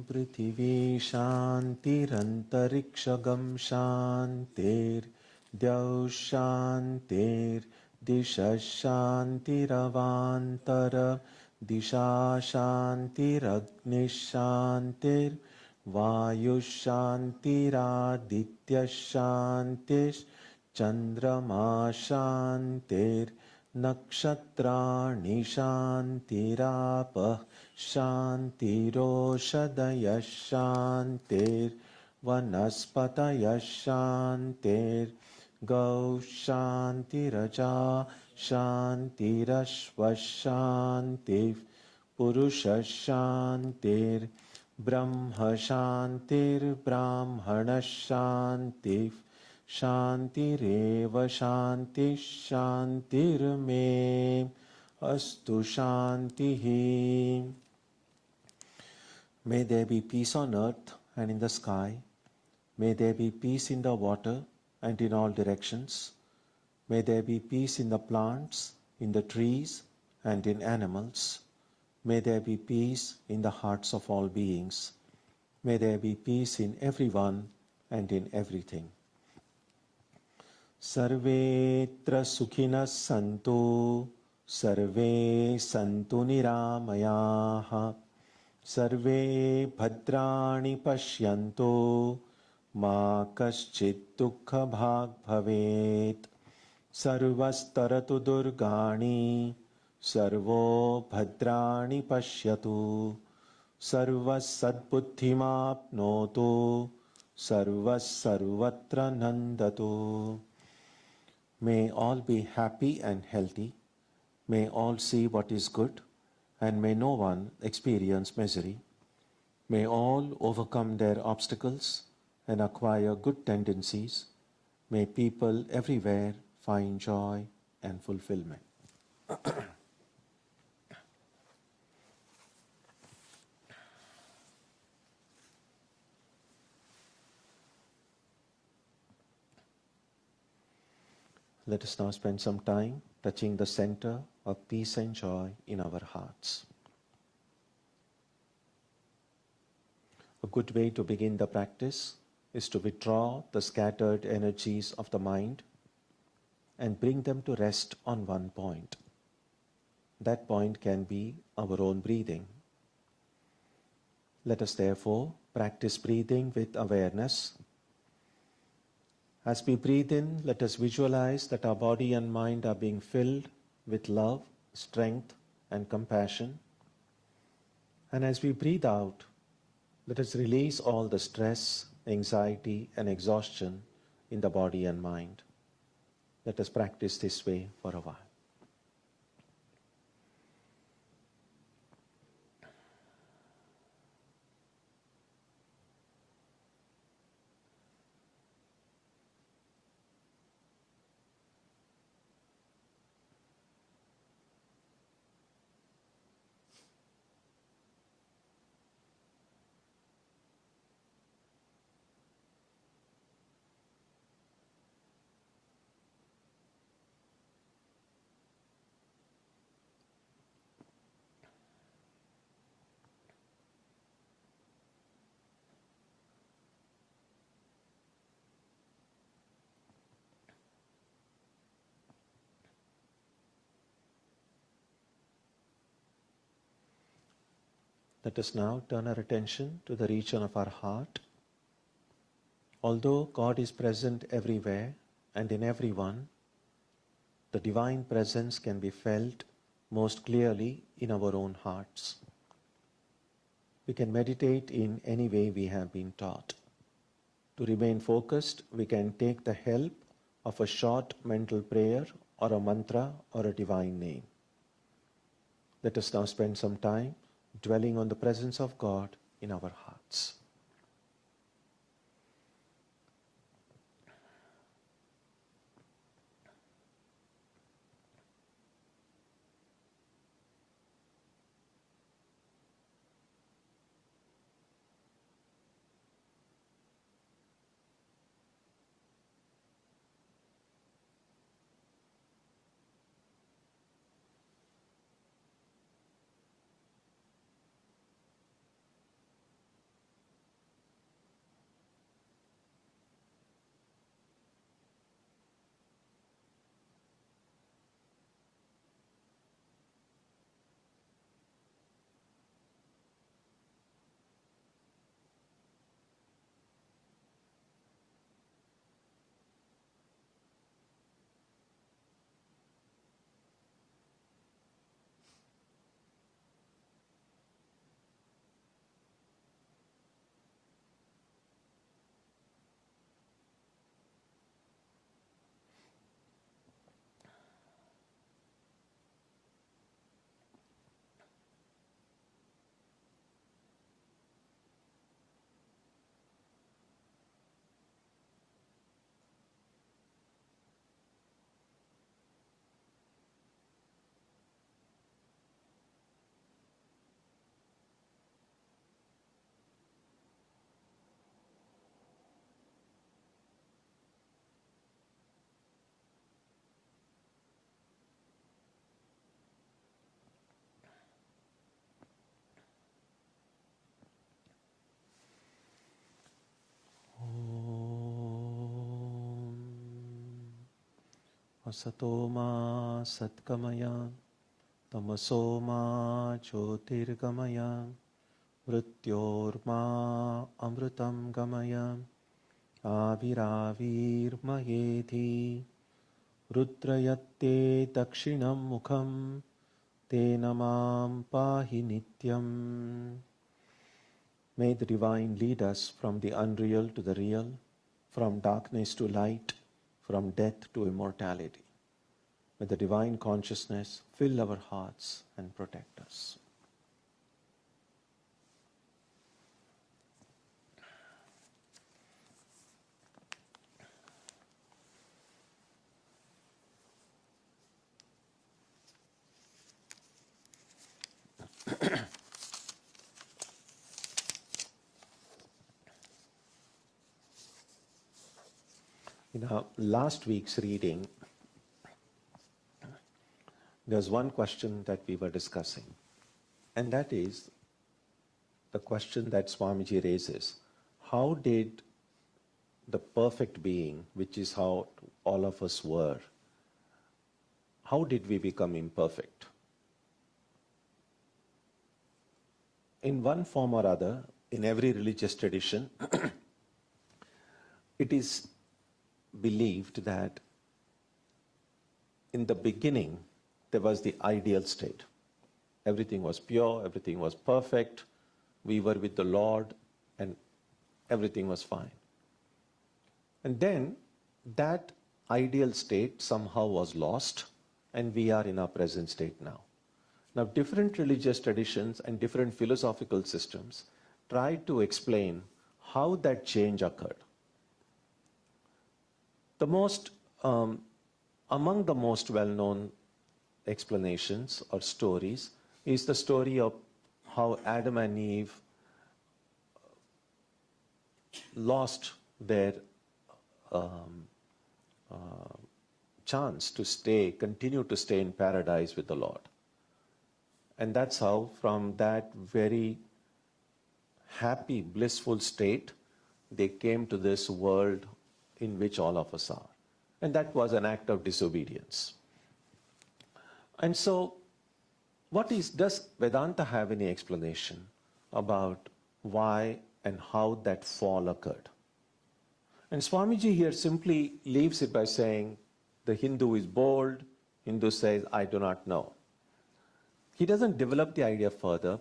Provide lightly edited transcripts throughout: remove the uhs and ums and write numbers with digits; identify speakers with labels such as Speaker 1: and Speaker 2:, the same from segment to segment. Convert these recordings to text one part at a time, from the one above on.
Speaker 1: पृथिवी शान्तिरन्तरिक्षगं शान्तिर्द्यौ शान्तिर्दिशः शान्तिरवान्तर दिशा शान्तिरग्निः शान्तिर्वायुः शान्तिरादित्यः शान्तिश्चन्द्रमा शान्तिर्नक्षत्राणि शान्तिरापः शान्तिरोषधयः शान्तिर्वनस्पतयः शान्तिर्गौ शान्तिरजा शान्तिरश्वः शान्तिः पुरुषः शान्तिर्ब्रह्म शान्तिर्ब्राह्मणः शान्तिः शान्तिरेव शान्तिः शान्तिर्मे अस्तु शान्तिः. May there be peace on earth and in the sky. May there be peace in the water and in all directions. May there be peace in the plants, in the trees, and in animals. May there be peace in the hearts of all beings. May there be peace in everyone and in everything. Sarvetra sukhinas santu, sarve santu niramayaha, sarve bhadrani pashyantu, ma kaschid dukkha bhag bhavet, sarvastaratu durgani, sarvo bhadrani pashyatu, sarvas sadbuddhimapnotu, sarvas sarvatra nandatu. May all be happy and healthy. May all see what is good, and may no one experience misery. May all overcome their obstacles and acquire good tendencies. May people everywhere find joy and fulfillment. Let us now spend some time touching the center of peace and joy in our hearts. A good way to begin the practice is to withdraw the scattered energies of the mind and bring them to rest on one point. That point can be our own breathing. Let us therefore practice breathing with awareness. As we breathe in, let us visualize that our body and mind are being filled with love, strength, and compassion. And as we breathe out, let us release all the stress, anxiety, and exhaustion in the body and mind. Let us practice this way for a while. Let us now turn our attention to the region of our heart. Although God is present everywhere and in everyone, the divine presence can be felt most clearly in our own hearts. We can meditate in any way we have been taught. To remain focused, we can take the help of a short mental prayer or a mantra or a divine name. Let us now spend some time dwelling on the presence of God in our hearts. Asatoma Satkamaya Tamasoma Jyotirgamaya Mrityorma Amrutam Gamaya Aviravirmayedhi Rudrayatte Dakshinam Mukham Tenamam Pahi Nityam. May the Divine lead us from the unreal to the real, from darkness to light, from death to immortality. May the Divine Consciousness fill our hearts and protect us. In our last week's reading, there's one question that we were discussing, and that is the question that Swamiji raises. How did the perfect being, which is how all of us were, how did we become imperfect? In one form or other, in every religious tradition, it is believed that in the beginning there was the ideal state. Everything was pure, everything was perfect, we were with the Lord and everything was fine. And then that ideal state somehow was lost and we are in our present state now. Now different religious traditions and different philosophical systems try to explain how that change occurred. The most, among the most well-known explanations or stories is the story of how Adam and Eve lost their chance to continue to stay in paradise with the Lord. And that's how from that very happy, blissful state, they came to this world in which all of us are. And that was an act of disobedience. And so, does Vedanta have any explanation about why and how that fall occurred? And Swamiji here simply leaves it by saying, the Hindu is bold, Hindu says, I do not know. He doesn't develop the idea further.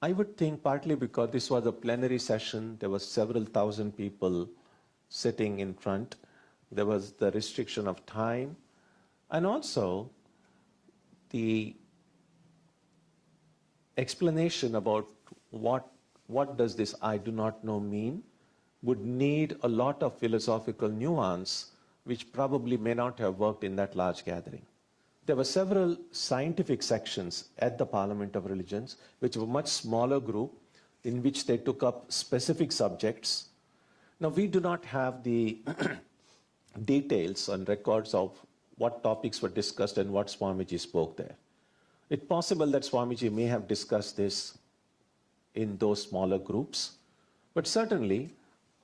Speaker 1: I would think partly because this was a plenary session, there were several thousand people sitting in front, there was the restriction of time, and also the explanation about what does this I do not know mean would need a lot of philosophical nuance which probably may not have worked in that large gathering. There were several scientific sections at the Parliament of Religions which were a much smaller group in which they took up specific subjects. Now, we do not have the details and records of what topics were discussed and what Swamiji spoke there. It's possible that Swamiji may have discussed this in those smaller groups, but certainly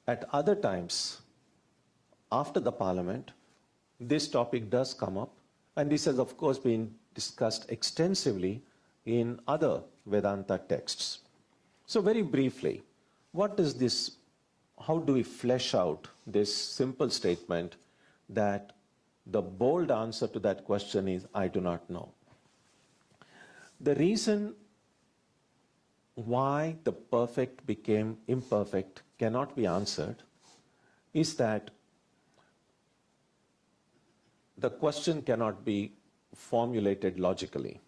Speaker 1: at other times after the Parliament, this topic does come up, and this has of course been discussed extensively in other Vedanta texts. So very briefly, how do we flesh out this simple statement that the bold answer to that question is, I do not know? The reason why the perfect became imperfect cannot be answered is that the question cannot be formulated logically.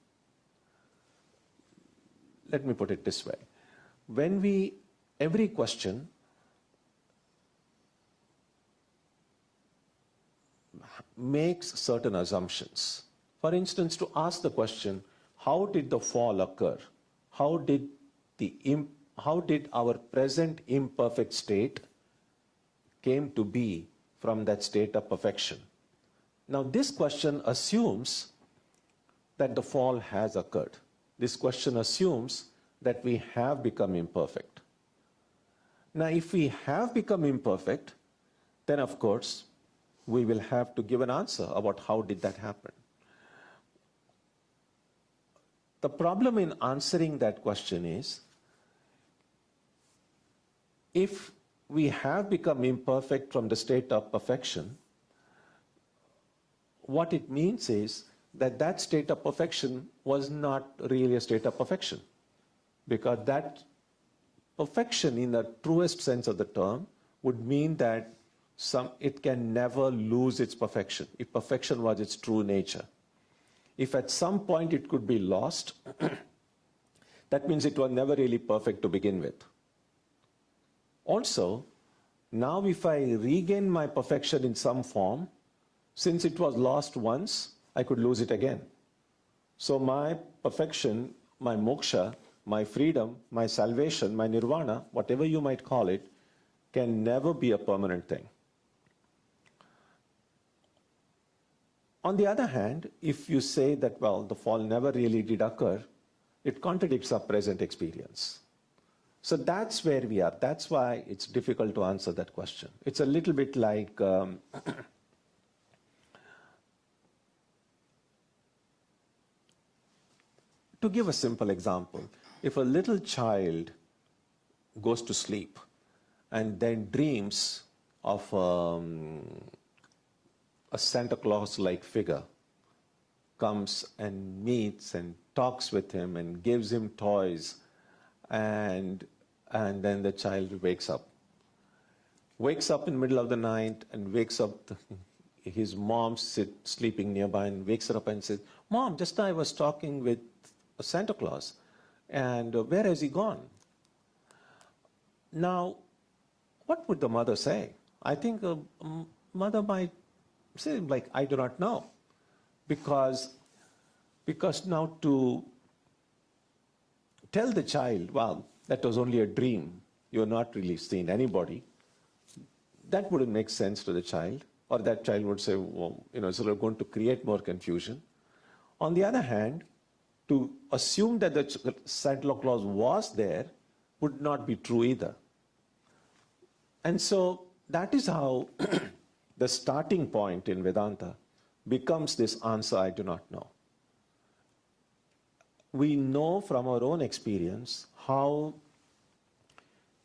Speaker 1: Let me put it this way. Every question makes certain assumptions. For instance, to ask the question, how did the fall occur? How did our present imperfect state came to be from that state of perfection? Now, this question assumes that the fall has occurred. This question assumes that we have become imperfect. Now, if we have become imperfect, then of course, we will have to give an answer about how did that happen. The problem in answering that question is, if we have become imperfect from the state of perfection, what it means is that that state of perfection was not really a state of perfection, because that perfection in the truest sense of the term would mean that it can never lose its perfection, if perfection was its true nature. If at some point it could be lost, that means it was never really perfect to begin with. Also, now if I regain my perfection in some form, since it was lost once, I could lose it again. So my perfection, my moksha, my freedom, my salvation, my nirvana, whatever you might call it, can never be a permanent thing. On the other hand, if you say that, well, the fall never really did occur, it contradicts our present experience. So that's where we are. That's why it's difficult to answer that question. It's a little bit like to give a simple example, if a little child goes to sleep and then dreams of a Santa Claus-like figure comes and meets and talks with him and gives him toys, and then the child wakes up in the middle of the night and wakes up, his mom sleeping nearby, and wakes her up and says, "Mom, just now I was talking with Santa Claus, and where has he gone?" Now, what would the mother say? I think a mother might say, like, "I do not know." Because now to tell the child, well, that was only a dream, you're not really seeing anybody, that wouldn't make sense to the child. Or that child would say, well, it's going to create more confusion. On the other hand, to assume that the Santa Claus was there would not be true either. And so that is how the starting point in Vedanta becomes this answer, "I do not know." We know from our own experience how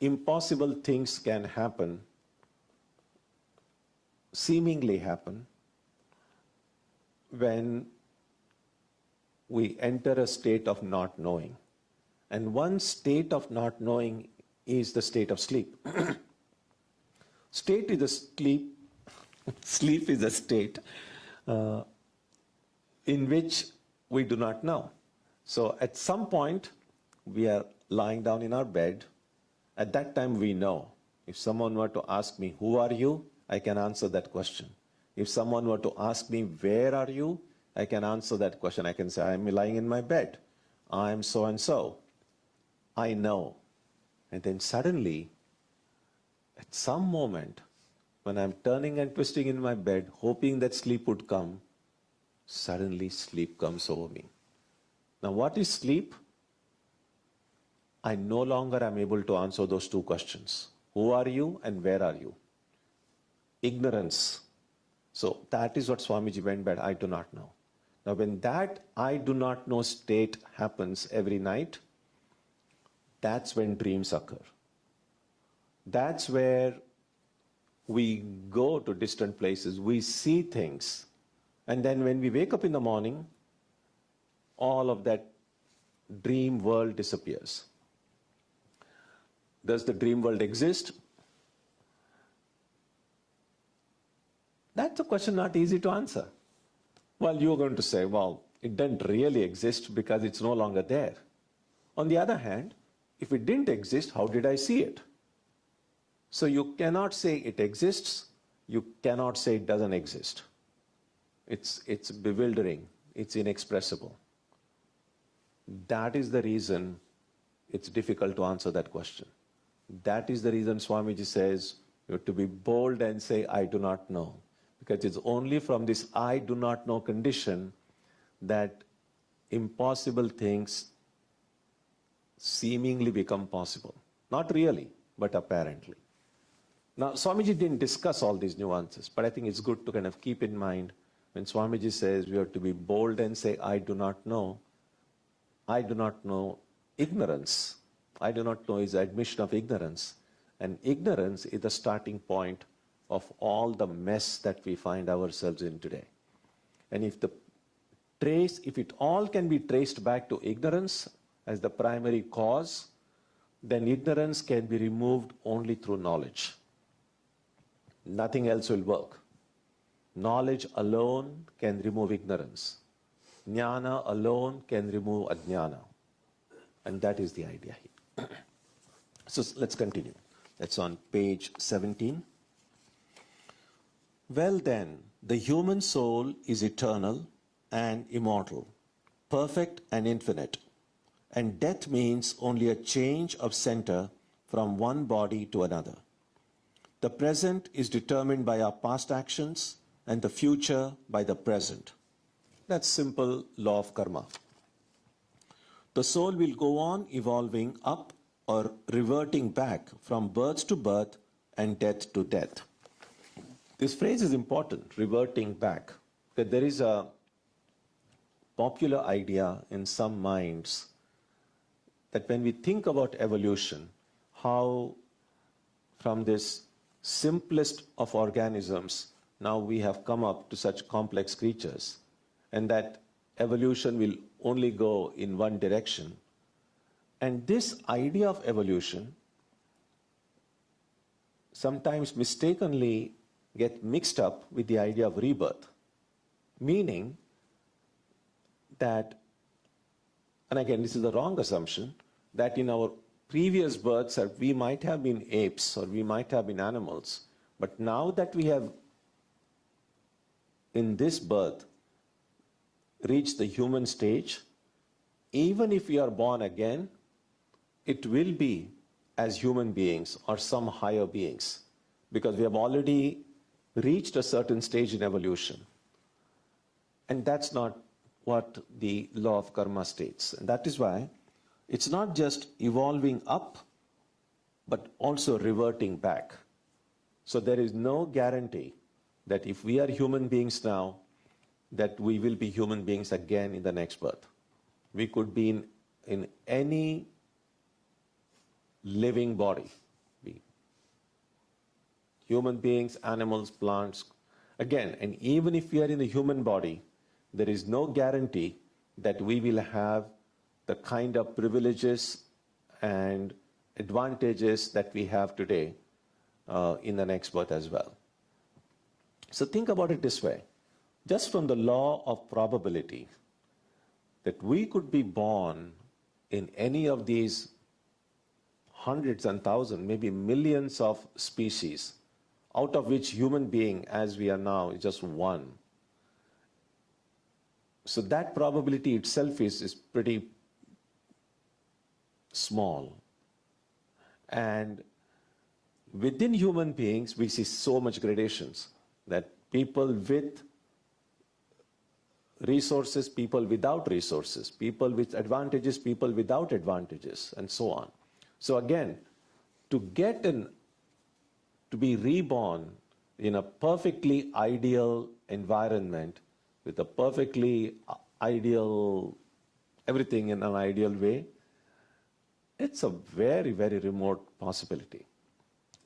Speaker 1: impossible things can happen, seemingly happen, when we enter a state of not knowing. And one state of not knowing is the state of sleep. State is a sleep. Sleep is a state in which we do not know. So at some point, we are lying down in our bed. At that time, we know. If someone were to ask me, "Who are you?" I can answer that question. If someone were to ask me, "Where are you?" I can answer that question. I can say, "I am lying in my bed. I am so and so." I know. And then suddenly, at some moment, when I'm turning and twisting in my bed, hoping that sleep would come, suddenly sleep comes over me. Now, what is sleep? I no longer am able to answer those two questions. Who are you and where are you? Ignorance. So that is what Swamiji meant by "I do not know." Now, when that "I do not know" state happens every night, that's when dreams occur. That's where we go to distant places, we see things, and then when we wake up in the morning, all of that dream world disappears. Does the dream world exist? That's a question not easy to answer. Well, you're going to say, well, it doesn't really exist because it's no longer there. On the other hand, if it didn't exist, how did I see it? So you cannot say it exists, you cannot say it doesn't exist. It's bewildering, it's inexpressible. That is the reason it's difficult to answer that question. That is the reason Swamiji says you have to be bold and say, "I do not know." Because it's only from this "I do not know" condition that impossible things seemingly become possible. Not really, but apparently. Now, Swamiji didn't discuss all these nuances, but I think it's good to kind of keep in mind when Swamiji says we have to be bold and say, I do not know ignorance. I do not know is admission of ignorance. And ignorance is the starting point of all the mess that we find ourselves in today. And if it all can be traced back to ignorance as the primary cause, then ignorance can be removed only through knowledge. Nothing else will work. Knowledge alone can remove ignorance. Jnana alone can remove ajnana. And that is the idea here. So let's continue. That's on page 17. Well then, the human soul is eternal and immortal, perfect and infinite. And death means only a change of center from one body to another. The present is determined by our past actions and the future by the present. That's simple law of karma. The soul will go on evolving up or reverting back from birth to birth and death to death. This phrase is important, reverting back. That there is a popular idea in some minds that when we think about evolution, how from this simplest of organisms, now we have come up to such complex creatures, and that evolution will only go in one direction. And this idea of evolution sometimes mistakenly get mixed up with the idea of rebirth, meaning that, and again this is the wrong assumption, that in our previous births we might have been apes or we might have been animals, but now that we have in this birth reached the human stage, even if we are born again, it will be as human beings or some higher beings, because we have already reached a certain stage in evolution. And that's not what the law of karma states. And that is why it's not just evolving up, but also reverting back. So there is no guarantee that if we are human beings now, that we will be human beings again in the next birth. We could be in any living body. Human beings, animals, plants. Again, and even if we are in the human body, there is no guarantee that we will have the kind of privileges and advantages that we have today in the next birth as well. So think about it this way. Just from the law of probability, that we could be born in any of these hundreds and thousands, maybe millions of species, out of which human being, as we are now, is just one. So that probability itself is pretty small. And within human beings, we see so much gradations, that people with resources, people without resources, people with advantages, people without advantages, and so on. So again, to be reborn in a perfectly ideal environment, with a perfectly ideal, everything in an ideal way, it's a very, very remote possibility.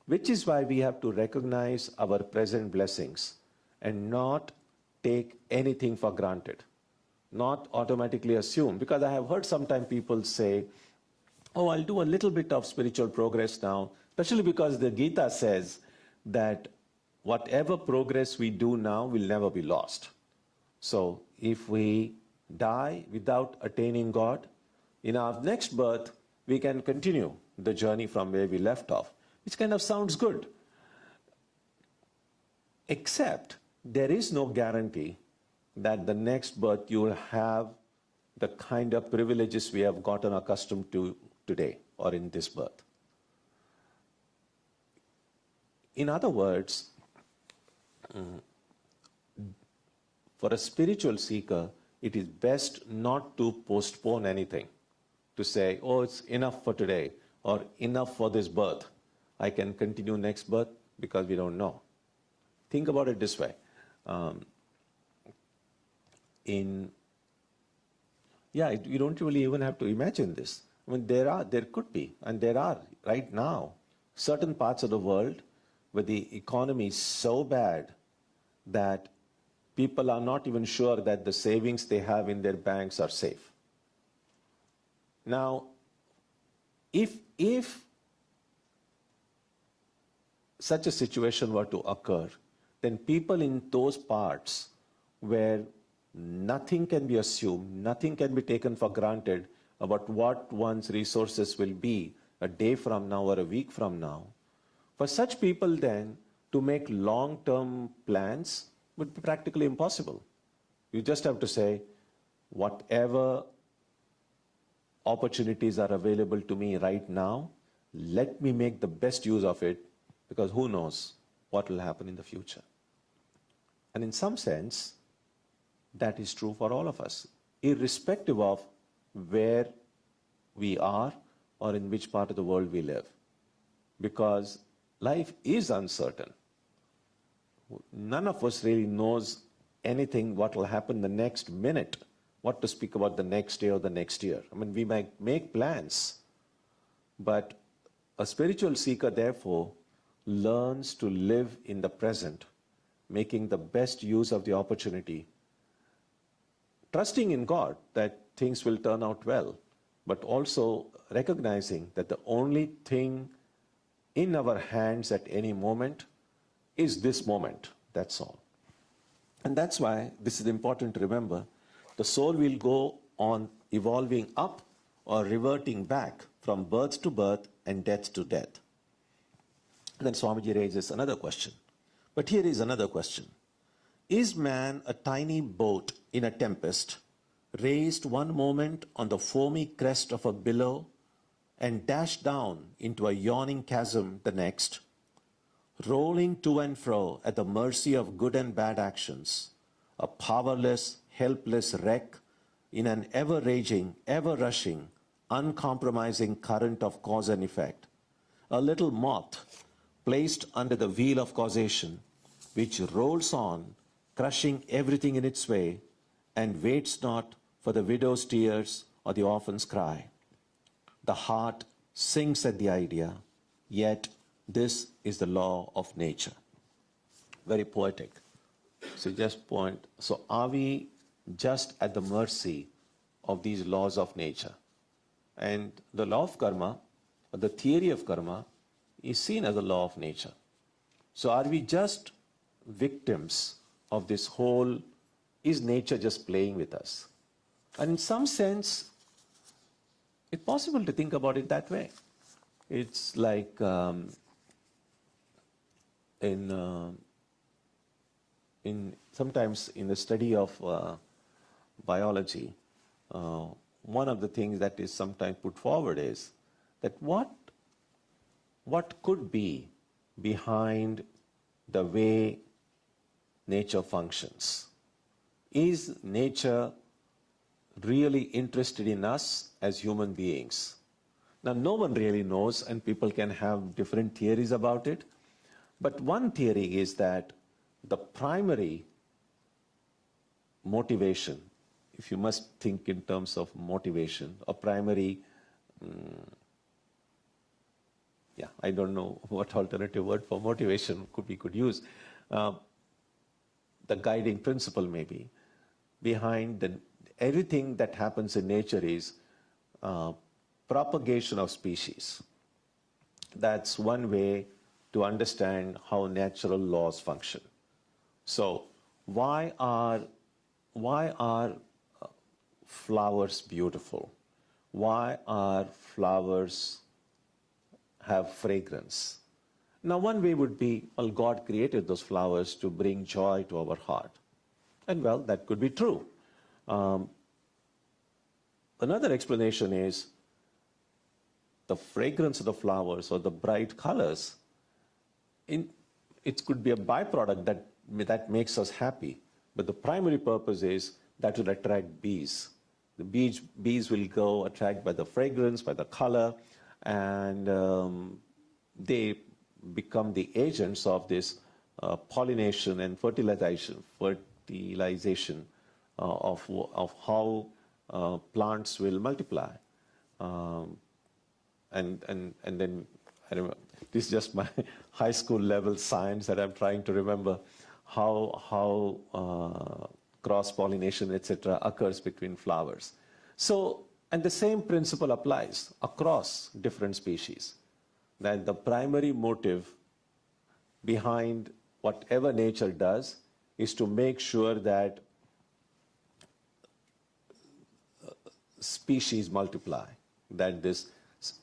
Speaker 1: Which is why we have to recognize our present blessings and not take anything for granted. Not automatically assume, because I have heard sometimes people say, oh, I'll do a little bit of spiritual progress now, especially because the Gita says that whatever progress we do now will never be lost. So if we die without attaining God, in our next birth, we can continue the journey from where we left off, which kind of sounds good. Except there is no guarantee that the next birth you will have the kind of privileges we have gotten accustomed to today or in this birth. In other words, for a spiritual seeker, it is best not to postpone anything, to say, oh, it's enough for today or enough for this birth. I can continue next birth. because we don't know. Think about it this way. You don't really even have to imagine this. I mean, there could be, and there are right now, certain parts of the world where the economy is so bad that people are not even sure that the savings they have in their banks are safe. Now, if such a situation were to occur, then people in those parts where nothing can be assumed, nothing can be taken for granted about what one's resources will be a day from now or a week from now, for such people then to make long-term plans would be practically impossible. You just have to say, whatever opportunities are available to me right now, let me make the best use of it, because who knows what will happen in the future. And in some sense, that is true for all of us, irrespective of where we are or in which part of the world we live. Because life is uncertain. None of us really knows anything what will happen the next minute, what to speak about the next day or the next year. I mean, we might make plans, but a spiritual seeker, therefore, learns to live in the present, making the best use of the opportunity, trusting in God that things will turn out well, but also recognizing that the only thing in our hands at any moment is this moment, that's all. And that's why this is important to remember. The soul will go on evolving up or reverting back from birth to birth and death to death. And then Swamiji raises another question. But here is another question. Is man a tiny boat in a tempest, raised one moment on the foamy crest of a billow and dashed down into a yawning chasm the next, rolling to and fro at the mercy of good and bad actions, a powerless, helpless wreck in an ever-raging, ever-rushing, uncompromising current of cause and effect, a little moth placed under the wheel of causation, which rolls on, crushing everything in its way, and waits not for the widow's tears or the orphan's cry. The heart sinks at the idea, yet this is the law of nature. Very poetic. So are we just at the mercy of these laws of nature? And the law of karma, or the theory of karma, is seen as a law of nature. So are we just victims of this whole, is nature just playing with us? And in some sense, it's possible to think about it that way. It's like sometimes in the study of biology, one of the things that is sometimes put forward is that what could be behind the way nature functions? Is nature really interested in us as human beings? Now, no one really knows, and people can have different theories about it. But one theory is that the primary motivation, if you must think in terms of motivation, a primary, I don't know what alternative word for motivation we could use. The guiding principle maybe behind everything that happens in nature is propagation of species. That's one way to understand how natural laws function. So why are flowers beautiful? Why are flowers have fragrance? Now, one way would be, well, God created those flowers to bring joy to our heart. And well, that could be true. Another explanation is the fragrance of the flowers or the bright colors. It could be a byproduct that makes us happy. But the primary purpose is that will attract bees. The bees will go attracted by the fragrance, by the color, and they become the agents of this pollination and fertilization of how plants will multiply. And then, I remember, this is just my high school level science that I'm trying to remember, how cross-pollination, etc., occurs between flowers. So, and the same principle applies across different species, that the primary motive behind whatever nature does is to make sure that species multiply. That this,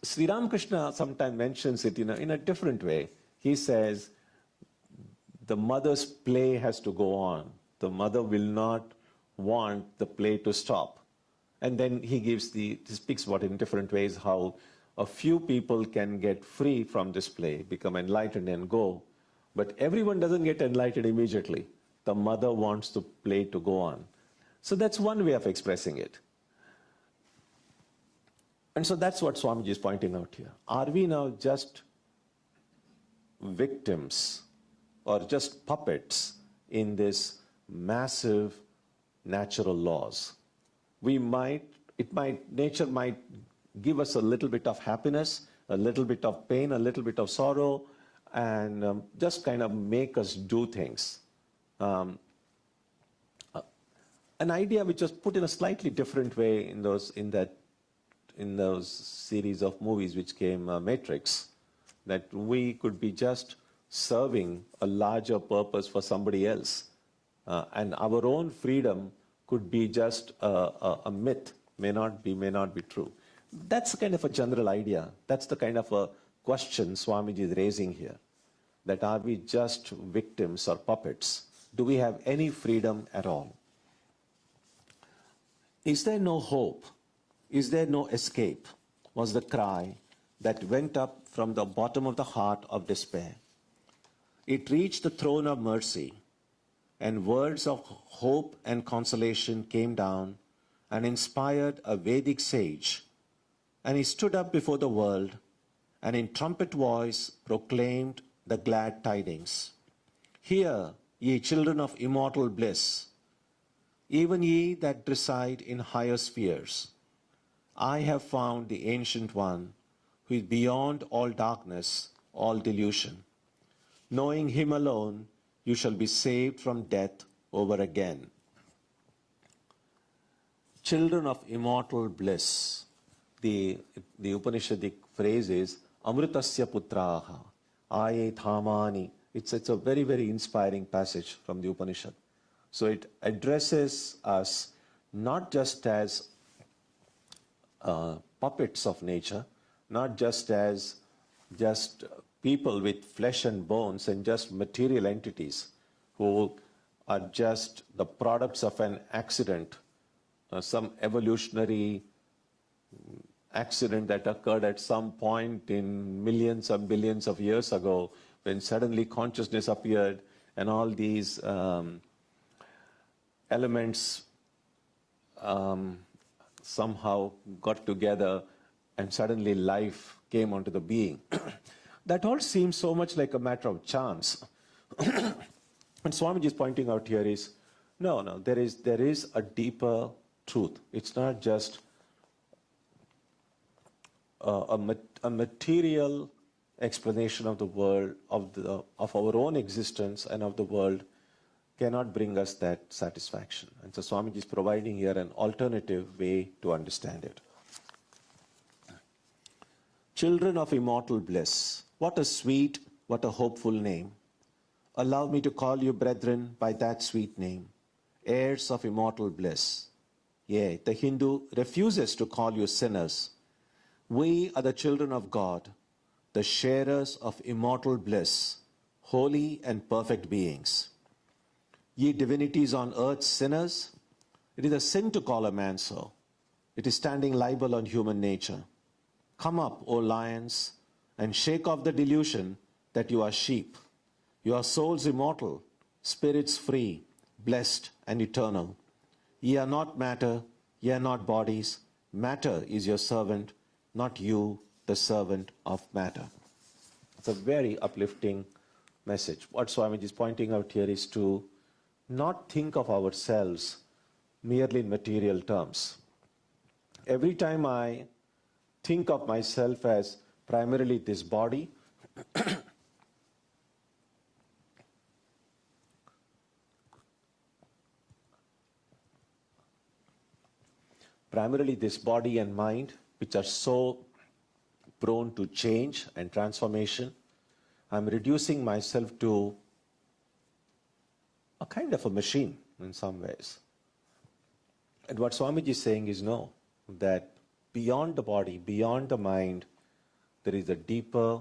Speaker 1: Sri Ramakrishna sometimes mentions it in a different way. He says, the mother's play has to go on. The mother will not want the play to stop. And then he speaks about it in different ways, how a few people can get free from this play, become enlightened and go. But everyone doesn't get enlightened immediately. The mother wants the play to go on. So that's one way of expressing it. And so that's what Swamiji is pointing out here. Are we now just victims or just puppets in this massive natural laws? Nature might give us a little bit of happiness, a little bit of pain, a little bit of sorrow, and just kind of make us do things. An idea which was put in a slightly different way in those series of movies which came, Matrix, that we could be just serving a larger purpose for somebody else, and our own freedom could be just a myth, may not be true. That's kind of a general idea. That's the kind of a question Swamiji is raising here. That are we just victims or puppets? Do we have any freedom at all? Is there no hope? Is there no escape? Was the cry that went up from the bottom of the heart of despair. It reached the throne of mercy, and words of hope and consolation came down and inspired a Vedic sage. And he stood up before the world and in trumpet voice proclaimed the glad tidings. Hear, ye children of immortal bliss, even ye that reside in higher spheres. I have found the Ancient One, who is beyond all darkness, all delusion. Knowing him alone, you shall be saved from death over again. Children of immortal bliss. The Upanishadic phrase is Amritasya Putraha, Aye Thamani. It's a very, very inspiring passage from the Upanishad. So it addresses us not just as puppets of nature, not just as people with flesh and bones and just material entities who are just the products of an accident, some evolutionary accident that occurred at some point in millions or billions of years ago, when suddenly consciousness appeared and all these elements somehow got together and suddenly life came onto the being. That all seems so much like a matter of chance. And Swamiji is pointing out here is, no, there is a deeper truth. It's not just a material explanation of the world, of our own existence and of the world cannot bring us that satisfaction. And so Swamiji is providing here an alternative way to understand it. Children of immortal bliss. What a sweet, what a hopeful name. Allow me to call you, brethren, by that sweet name, heirs of immortal bliss. Yea, the Hindu refuses to call you sinners. We are the children of God, the sharers of immortal bliss, holy and perfect beings. Ye divinities on earth, sinners, it is a sin to call a man so. It is standing libel on human nature. Come up, O lions, and shake off the delusion that you are sheep. You are souls immortal, spirits free, blessed and eternal. Ye are not matter, ye are not bodies. Matter is your servant, not you the servant of matter. It's a very uplifting message. What Swamiji is pointing out here is to not think of ourselves merely in material terms. Every time I think of myself as primarily this body, primarily this body and mind, which are so prone to change and transformation, I'm reducing myself to a kind of a machine in some ways. And what Swamiji is saying is no, that beyond the body, beyond the mind, there is a deeper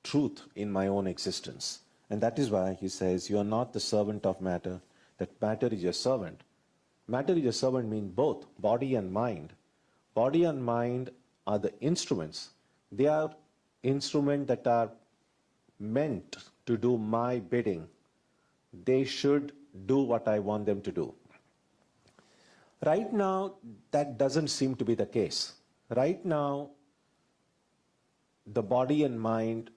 Speaker 1: truth in my own existence. And that is why he says, you are not the servant of matter, that matter is your servant. Matter is your servant means both body and mind. Body and mind are the instruments. They are instruments that are meant to do my bidding. They should do what I want them to do. Right now, that doesn't seem to be the case. Right now, the body and mind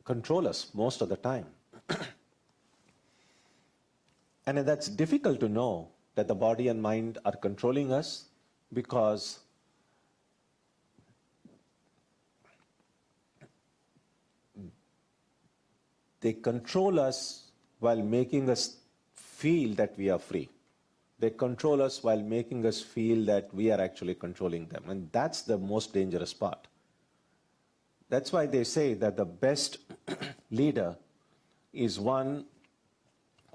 Speaker 1: control us most of the time. And that's difficult to know that the body and mind are controlling us because they control us while making us feel that we are free. They control us while making us feel that we are actually controlling them. And that's the most dangerous part. That's why they say that the best leader is one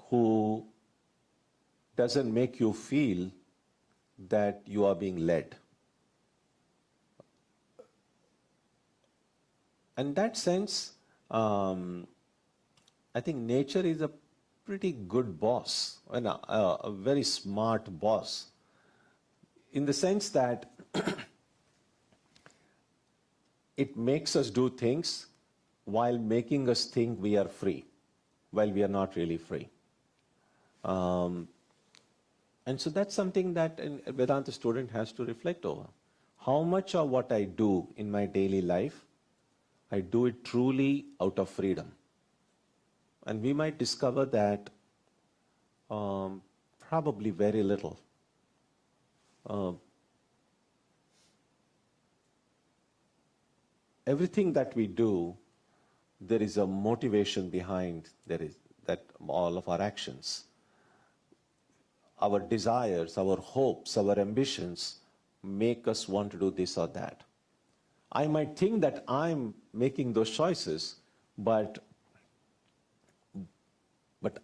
Speaker 1: who doesn't make you feel that you are being led. In that sense, I think nature is a pretty good boss, and a very smart boss, in the sense that it makes us do things while making us think we are free, while we are not really free. And so that's something that a Vedanta student has to reflect over. How much of what I do in my daily life, I do it truly out of freedom. And we might discover that probably very little. Everything that we do, there is a motivation behind that all of our actions. Our desires, our hopes, our ambitions make us want to do this or that. I might think that I'm making those choices, but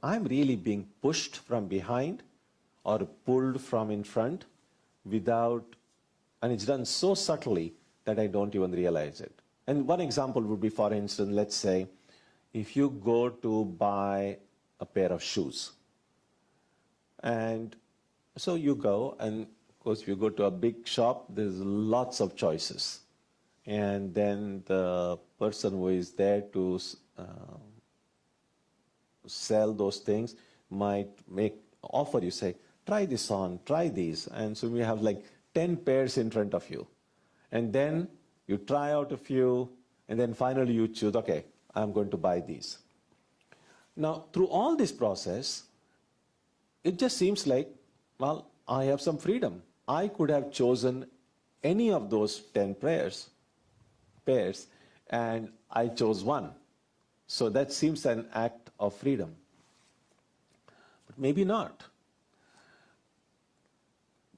Speaker 1: I'm really being pushed from behind or pulled from in front and it's done so subtly that I don't even realize it. And one example would be, for instance, let's say, if you go to buy a pair of shoes. And so you go, and of course, if you go to a big shop, there's lots of choices. And then the person who is there to sell those things might offer you, say, try this on, try these. And so we have like 10 pairs in front of you. And then you try out a few, and then finally you choose, okay, I'm going to buy these. Now, through all this process, it just seems like, well, I have some freedom. I could have chosen any of those 10 pairs, and I chose one. So that seems an act of freedom. But maybe not.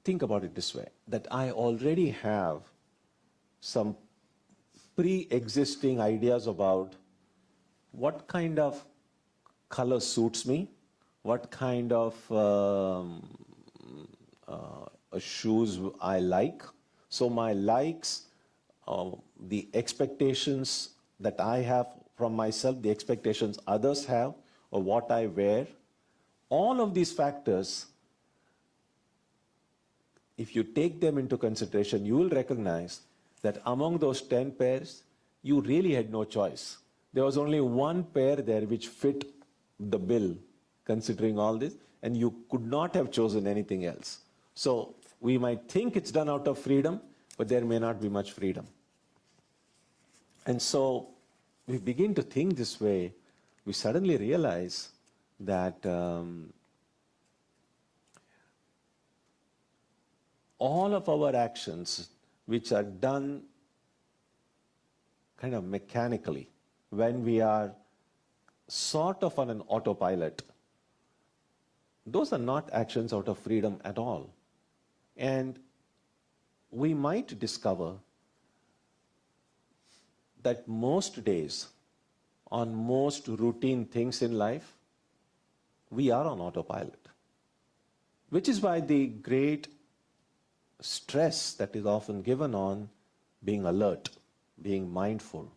Speaker 1: Think about it this way, that I already have some pre-existing ideas about what kind of color suits me, what kind of shoes I like. So my likes, the expectations that I have from myself, the expectations others have, or what I wear, all of these factors, if you take them into consideration, you will recognize that among those 10 pairs, you really had no choice. There was only one pair there which fit the bill, considering all this, and you could not have chosen anything else. So we might think it's done out of freedom, but there may not be much freedom. And so we begin to think this way, we suddenly realize that all of our actions, which are done kind of mechanically, when we are sort of on an autopilot, those are not actions out of freedom at all. And we might discover that most days, on most routine things in life, we are on autopilot. Which is why the great stress that is often given on being alert, being mindful,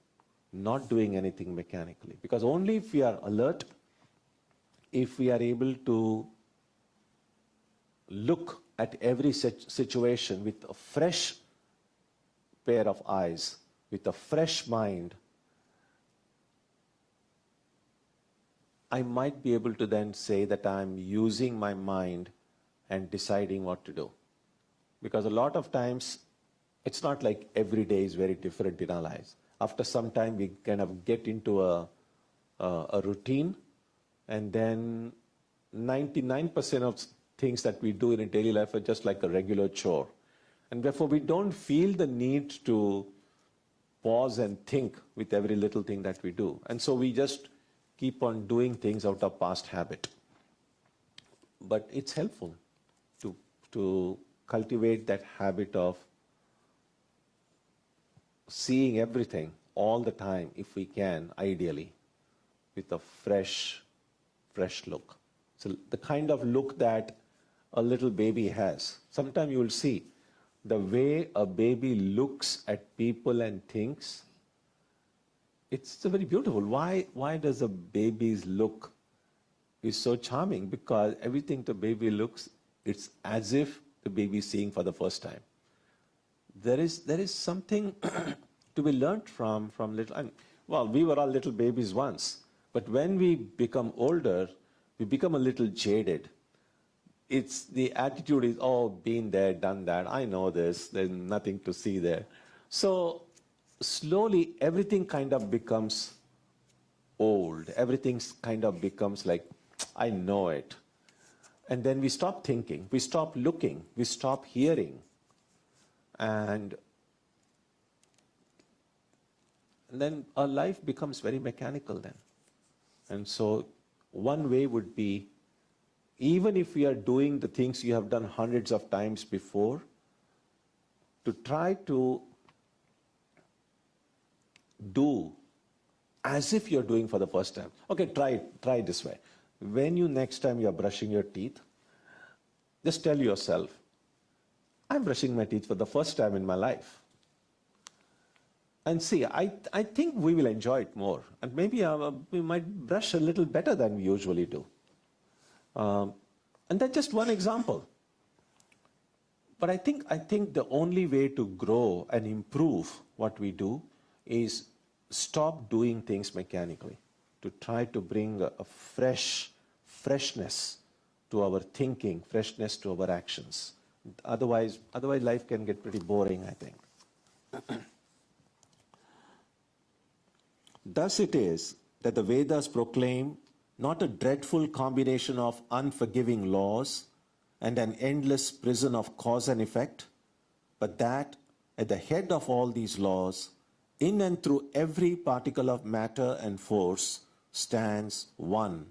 Speaker 1: not doing anything mechanically. Because only if we are alert, if we are able to look at every situation with a fresh pair of eyes, with a fresh mind, I might be able to then say that I'm using my mind and deciding what to do. Because a lot of times, it's not like every day is very different in our lives. After some time, we kind of get into a routine, and then 99% of things that we do in a daily life are just like a regular chore. And therefore, we don't feel the need to pause and think with every little thing that we do. And so we just keep on doing things out of past habit. But it's helpful to cultivate that habit of seeing everything all the time, if we can, ideally, with a fresh look. So the kind of look that a little baby has. Sometimes you will see the way a baby looks at people and things. It's very beautiful. Why does a baby's look is so charming? Because everything the baby looks, it's as if the baby is seeing for the first time. There is something to be learned from little. Well, we were all little babies once, but when we become older, we become a little jaded. It's the attitude is, oh, been there, done that. I know this. There's nothing to see there. So slowly, everything kind of becomes old. Everything kind of becomes like, I know it. And then we stop thinking, we stop looking, we stop hearing. And then our life becomes very mechanical then. And so one way would be, even if we are doing the things you have done hundreds of times before, to try to do as if you're doing for the first time. Okay, try this way. When next time you're brushing your teeth, just tell yourself, I'm brushing my teeth for the first time in my life. And see, I think we will enjoy it more. And maybe we might brush a little better than we usually do. And that's just one example. But I think the only way to grow and improve what we do is stop doing things mechanically, to try to bring a freshness to our thinking, freshness to our actions. Otherwise life can get pretty boring, I think. Thus it is that the Vedas proclaim not a dreadful combination of unforgiving laws and an endless prison of cause and effect, but that at the head of all these laws, in and through every particle of matter and force, stands one,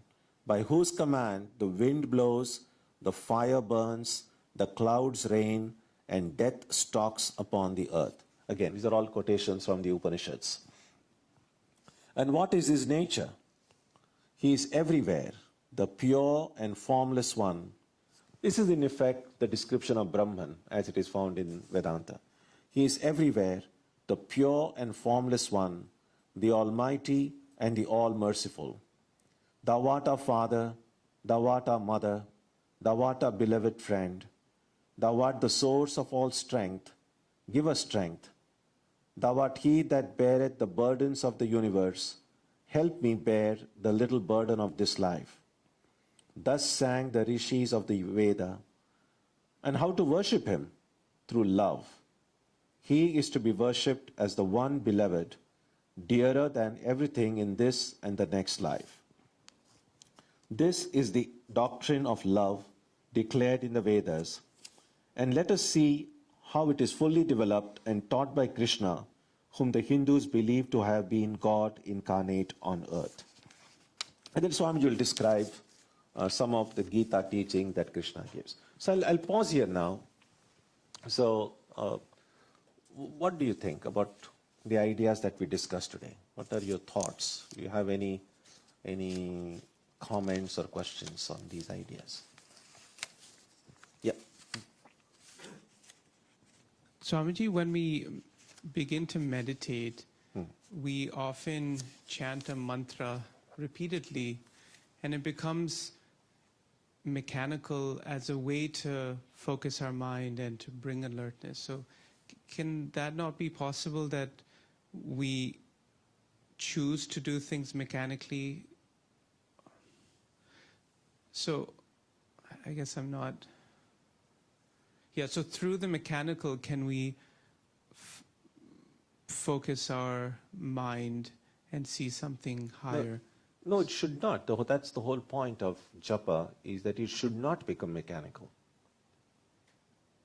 Speaker 1: by whose command the wind blows, the fire burns, the clouds rain, and death stalks upon the earth. Again, these are all quotations from the Upanishads. And what is his nature? He is everywhere, the pure and formless one. This is in effect the description of Brahman as it is found in Vedanta. He is everywhere, the pure and formless one, the Almighty and the All-Merciful. Thou art our Father, thou art our Mother, thou art our beloved friend. Thou art the source of all strength. Give us strength. Thou art he that beareth the burdens of the universe. Help me bear the little burden of this life. Thus sang the rishis of the Veda. And how to worship him? Through love. He is to be worshipped as the one beloved, dearer than everything in this and the next life. This is the doctrine of love declared in the Vedas, and let us see how it is fully developed and taught by Krishna, whom the Hindus believe to have been God incarnate on earth. And then Swamiji will describe some of the Gita teaching that Krishna gives. So I'll pause here now. So what do you think about the ideas that we discussed today? What are your thoughts? Do you have any comments or questions on these ideas? Yeah.
Speaker 2: Swamiji, when we begin to meditate, we often chant a mantra repeatedly, and it becomes mechanical as a way to focus our mind and to bring alertness. So can that not be possible, that we choose to do things mechanically? So I guess I'm not... Yeah, so through the mechanical, can we focus our mind and see something higher?
Speaker 1: No, it should not. That's the whole point of japa, is that it should not become mechanical.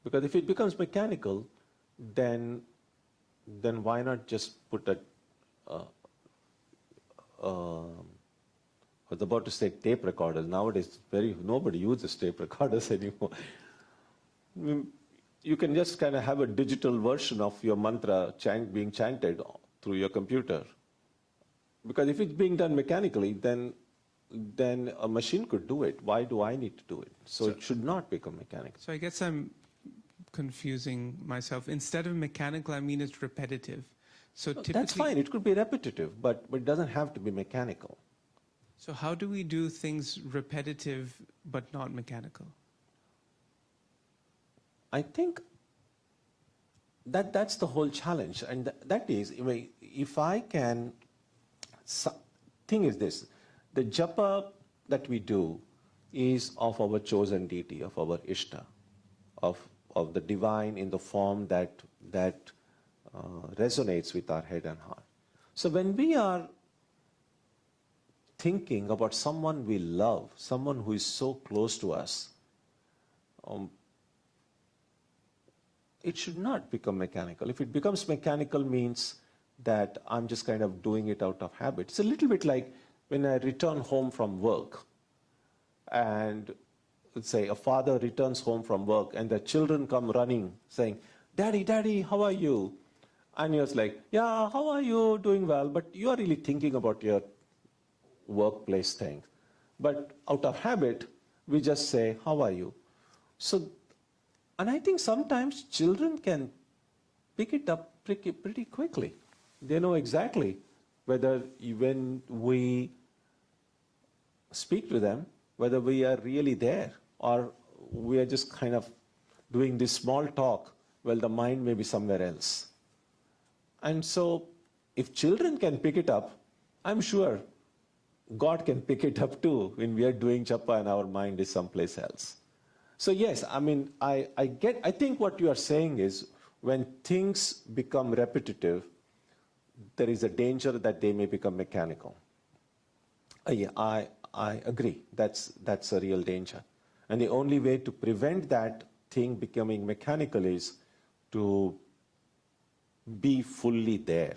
Speaker 1: Because if it becomes mechanical, then why not just put a I was about to say tape recorders. Nowadays, nobody uses tape recorders anymore. You can just kind of have a digital version of your mantra being chanted through your computer. Because if it's being done mechanically, then a machine could do it. Why do I need to do it? So it should not become mechanical.
Speaker 2: So I guess I'm confusing myself. Instead of mechanical, I mean it's repetitive. So typically,
Speaker 1: that's fine. It could be repetitive, but it doesn't have to be mechanical.
Speaker 2: So how do we do things repetitive but not mechanical?
Speaker 1: I think that's the whole challenge. And that is, if I can... Thing is this, the japa that we do is of our chosen deity, of our Ishta, of the divine in the form that resonates with our head and heart. So when we are thinking about someone we love, someone who is so close to us, it should not become mechanical. If it becomes mechanical, means that I'm just kind of doing it out of habit. It's a little bit like when I return home from work, and let's say a father returns home from work and the children come running saying, "Daddy, Daddy, how are you?" And you're like, "Yeah, how are you? Doing well." But you are really thinking about your workplace thing. But out of habit, we just say, "How are you?" So, and I think sometimes children can pick it up pretty quickly. They know exactly whether when we speak to them, whether we are really there or we are just kind of doing this small talk while the mind may be somewhere else. And so if children can pick it up, I'm sure God can pick it up too when we are doing japa and our mind is someplace else. So yes, I think what you are saying is when things become repetitive, there is a danger that they may become mechanical. I agree. That's a real danger. And the only way to prevent that thing becoming mechanical is to be fully there.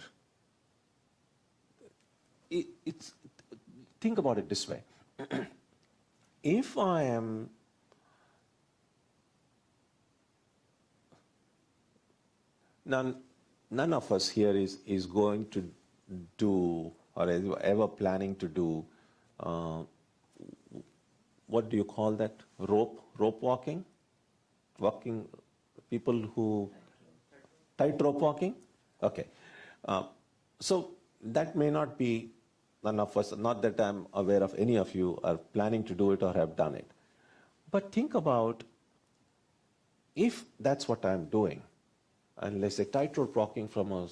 Speaker 1: Think about it this way. If I am... None of us here is going to do or is ever planning to do, what do you call that? Rope walking? Walking, people who... Tightrope walking? Okay. So that may not be none of us, not that I'm aware of any of you are planning to do it or have done it. But think about if that's what I'm doing, and let's say tightrope walking from a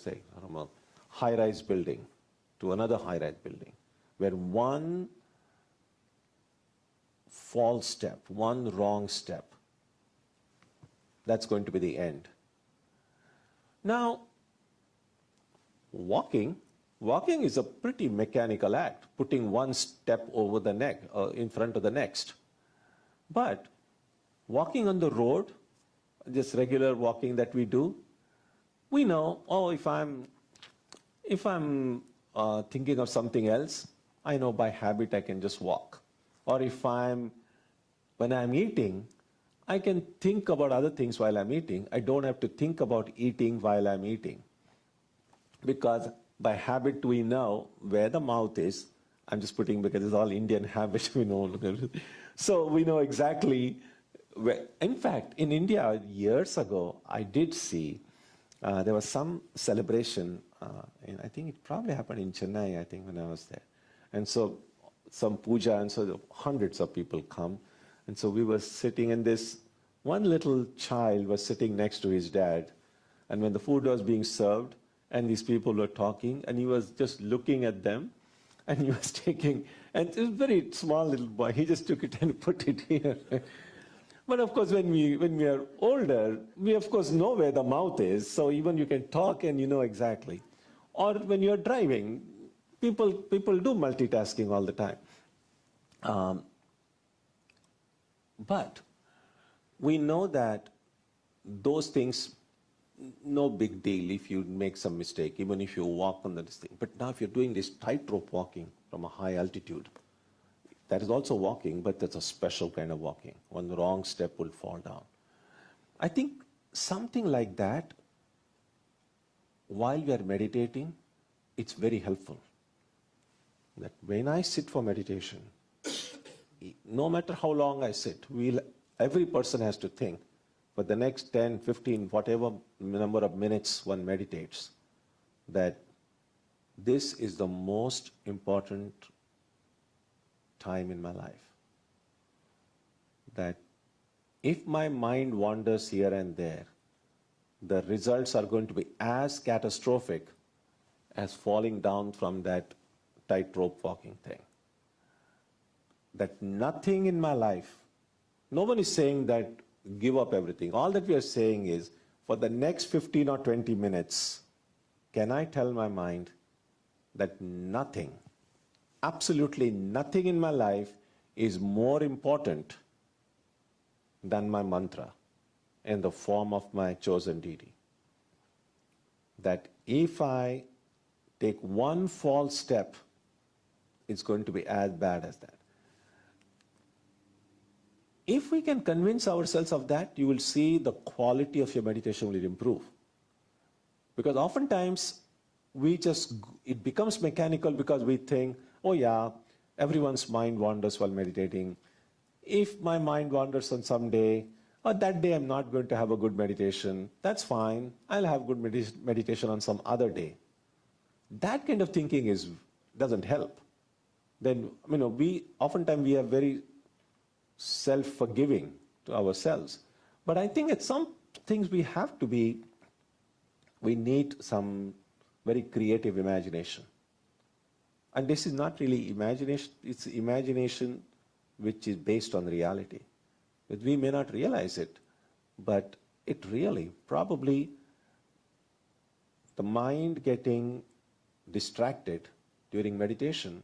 Speaker 1: high-rise building to another high-rise building, where one false step, one wrong step, that's going to be the end. Now, walking Walking is a pretty mechanical act, putting one step over the neck, in front of the next. But walking on the road, just regular walking that we do, we know, oh, if I'm thinking of something else, I know by habit I can just walk. Or when I'm eating, I can think about other things while I'm eating. I don't have to think about eating while I'm eating. Because by habit we know where the mouth is. I'm just putting, because it's all Indian habit, we know. So we know exactly where. In fact, in India, years ago, I did see, there was some celebration, and I think it probably happened in Chennai, I think, when I was there. And so some puja, and so hundreds of people come. And so we were sitting, and this one little child was sitting next to his dad. And when the food was being served, and these people were talking, and he was just looking at them, and he was taking, and it was a very small little boy, he just took it and put it here. But of course, when we are older, we of course know where the mouth is, so even you can talk and you know exactly. Or when you're driving, people do multitasking all the time. But we know that those things, no big deal if you make some mistake, even if you walk on this thing. But now if you're doing this tightrope walking from a high altitude, that is also walking, but that's a special kind of walking. One wrong step will fall down. I think something like that, while we are meditating, it's very helpful. That when I sit for meditation, no matter how long I sit, every person has to think, for the next 10, 15, whatever number of minutes one meditates, that this is the most important time in my life. That if my mind wanders here and there, the results are going to be as catastrophic as falling down from that tightrope walking thing. That nothing in my life, no one is saying that give up everything. All that we are saying is, for the next 15 or 20 minutes, can I tell my mind that nothing, absolutely nothing in my life is more important than my mantra in the form of my chosen deity. That if I take one false step, it's going to be as bad as that. If we can convince ourselves of that, you will see the quality of your meditation will improve. Because oftentimes, it becomes mechanical because we think, oh yeah, everyone's mind wanders while meditating. If my mind wanders on some day, or that day I'm not going to have a good meditation, that's fine. I'll have good meditation on some other day. That kind of thinking doesn't help. Then, oftentimes we are very self-forgiving to ourselves. But I think at some things we need some very creative imagination. And this is not really imagination, it's imagination which is based on reality. But we may not realize it, but it really, probably, the mind getting distracted during meditation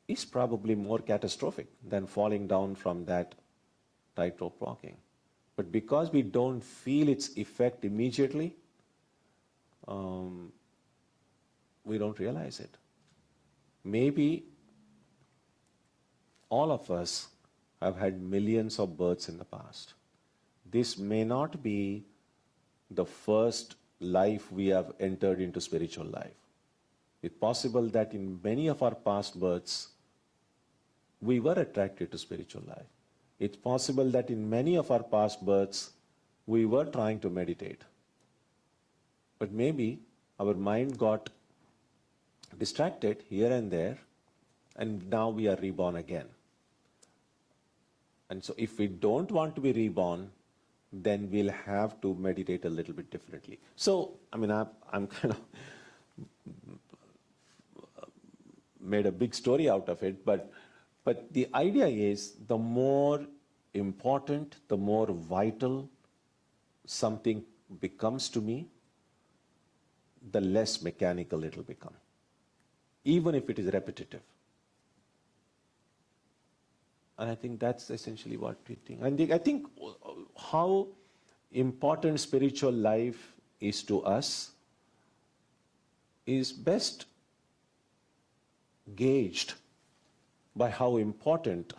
Speaker 1: is probably more catastrophic than falling down from that tightrope walking. But because we don't feel its effect immediately, we don't realize it. Maybe all of us have had millions of births in the past. This may not be the first life we have entered into spiritual life. It's possible that in many of our past births, we were attracted to spiritual life. It's possible that in many of our past births, we were trying to meditate. But maybe our mind got distracted here and there, and now we are reborn again. And so if we don't want to be reborn, then we'll have to meditate a little bit differently. So, I'm kind of made a big story out of it, but the idea is, the more important, the more vital something becomes to me, the less mechanical it will become, even if it is repetitive. And I think that's essentially what we think. And I think how important spiritual life is to us is best gauged by how important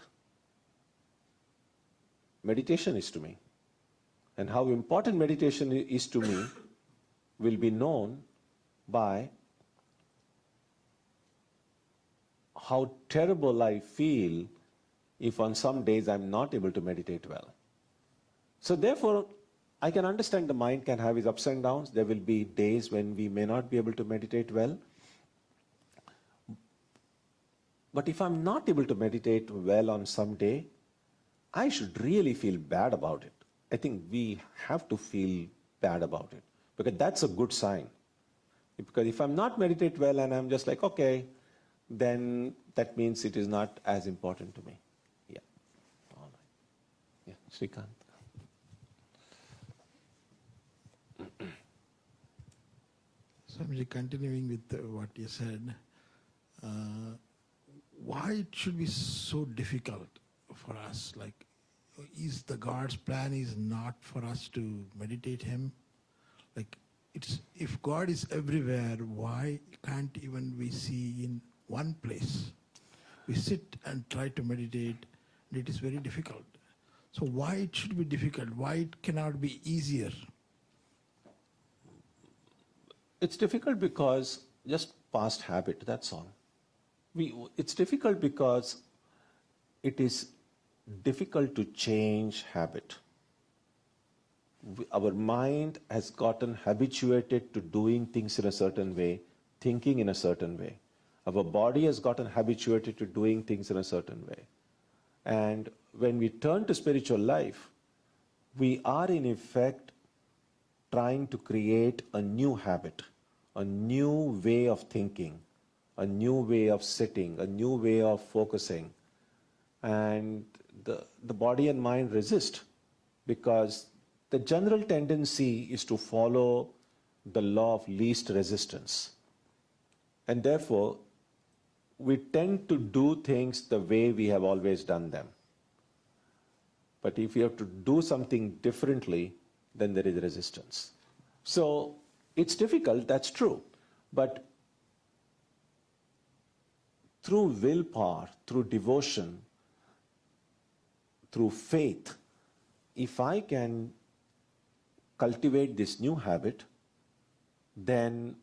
Speaker 1: meditation is to me. And how important meditation is to me will be known by how terrible I feel if on some days I'm not able to meditate well. So therefore, I can understand the mind can have its ups and downs. There will be days when we may not be able to meditate well. But if I'm not able to meditate well on some day, I should really feel bad about it. I think we have to feel bad about it, because that's a good sign. Because if I'm not meditate well and I'm just like, okay, then that means it is not as important to me. Yeah. All right. Yeah, Srikant.
Speaker 3: Swamiji, continuing with what you said, why it should be so difficult for us? Like, is the God's plan is not for us to meditate Him? Like, if God is everywhere, why can't even we see in one place? We sit and try to meditate, and it is very difficult. So why it should be difficult? Why it cannot be easier?
Speaker 1: It's difficult because just past habit, that's all. It's difficult because it is difficult to change habit. Our mind has gotten habituated to doing things in a certain way, thinking in a certain way. Our body has gotten habituated to doing things in a certain way. And when we turn to spiritual life, we are in effect trying to create a new habit, a new way of thinking, a new way of sitting, a new way of focusing. And the body and mind resist, because the general tendency is to follow the law of least resistance. And therefore, we tend to do things the way we have always done them. But if you have to do something differently, then there is resistance. So it's difficult, that's true. But through willpower, through devotion, through faith, if I can cultivate this new habit, then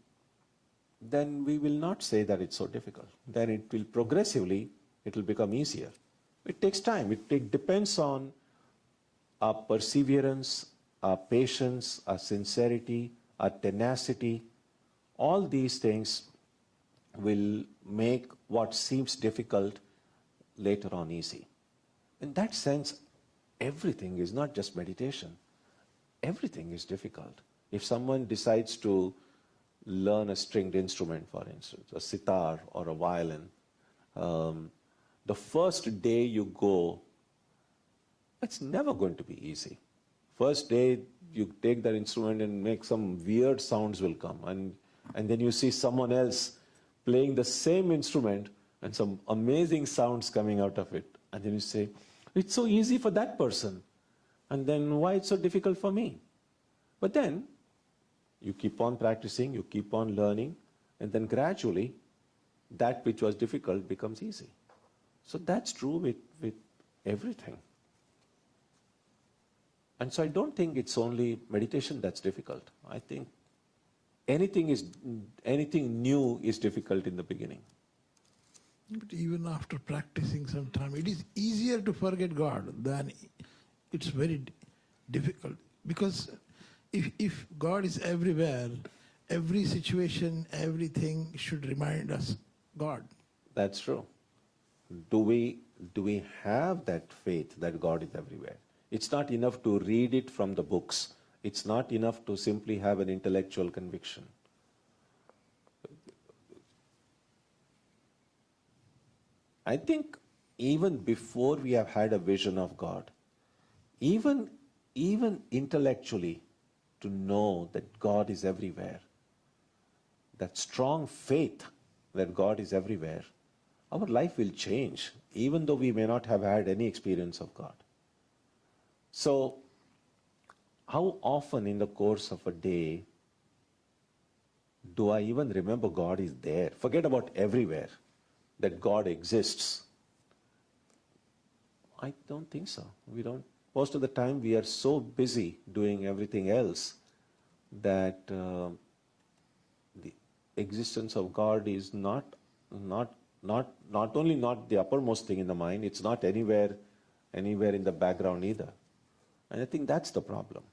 Speaker 1: we will not say that it's so difficult. Then it will progressively, it will become easier. It takes time. It depends on our perseverance, our patience, our sincerity, our tenacity. All these things will make what seems difficult later on easy. In that sense, everything is not just meditation. Everything is difficult. If someone decides to learn a stringed instrument, for instance, a sitar or a violin, the first day you go, it's never going to be easy. First day you take that instrument and make some weird sounds will come, and then you see someone else playing the same instrument and some amazing sounds coming out of it. And then you say, it's so easy for that person. And then why it's so difficult for me? But then you keep on practicing, you keep on learning, and then gradually that which was difficult becomes easy. So that's true with everything. And so I don't think it's only meditation that's difficult. I think anything new is difficult in the beginning.
Speaker 3: But even after practicing some time, it is easier to forget God than it's very difficult. Because if God is everywhere, every situation, everything should remind us God.
Speaker 1: That's true. Do we have that faith that God is everywhere? It's not enough to read it from the books. It's not enough to simply have an intellectual conviction. I think even before we have had a vision of God, even intellectually, to know that God is everywhere, that strong faith that God is everywhere, our life will change, even though we may not have had any experience of God. So, how often in the course of a day do I even remember God is there? Forget about everywhere, that God exists. I don't think so. We don't. Most of the time we are so busy doing everything else that the existence of God is not only not the uppermost thing in the mind, it's not anywhere in the background either. And I think that's the problem.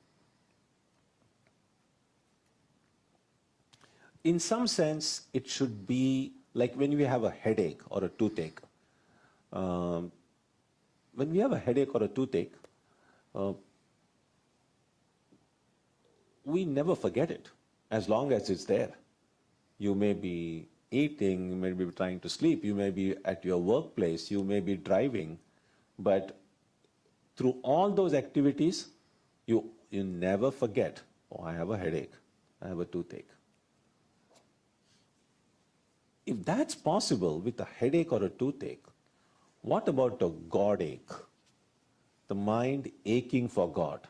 Speaker 1: In some sense, it should be like when we have a headache or a toothache. When we have a headache or a toothache, we never forget it as long as it's there. You may be eating, you may be trying to sleep, you may be at your workplace, you may be driving, but through all those activities, you never forget, oh, I have a headache, I have a toothache. If that's possible with a headache or a toothache, what about a God ache? The mind aching for God.